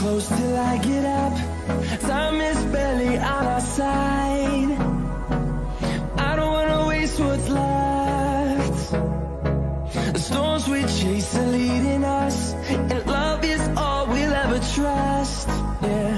close till I get up. Time is barely on our side. I don't wanna waste what's left. The storms we chase are leading us, and love is all we'll ever trust. Yeah,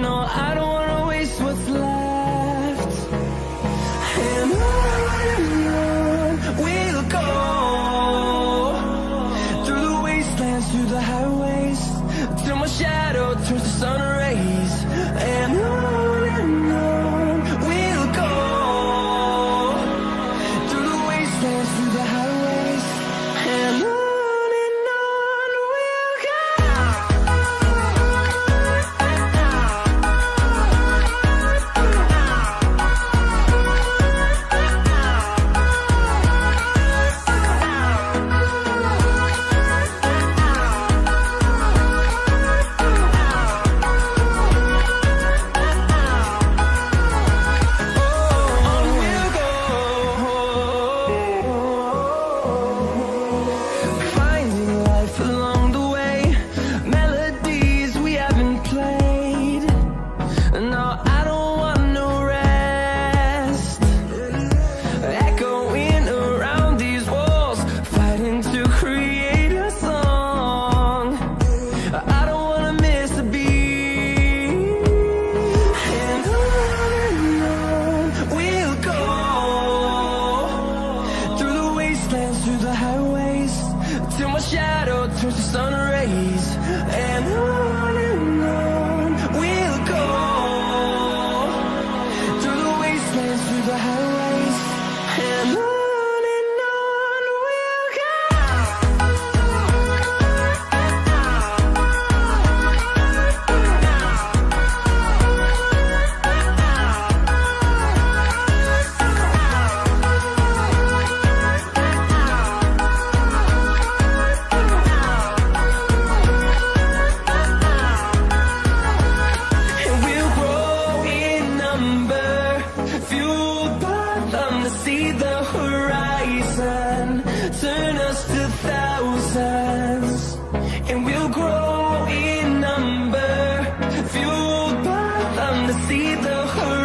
no, I don't wanna waste what's left. And on we'll go, through the wastelands, through the highways, till my shadow turns to sun rays. And on we'll go, through the wastelands, through the highways, and on we'll go. Finding life along the way, melodies we haven't played. No, I don't want no rest. Echoing around these walls, fighting to create a song. I don't wanna miss a beat. And on we'll go, through the wastelands, through the highways, till my shadow turns to sun rays. And on we'll go, through the wastelands, through the highways, and on we'll go. And we'll grow in number, fueled by them to see the horizon, turn us to thousands. And we'll grow in number, fueled by them to see the horizon.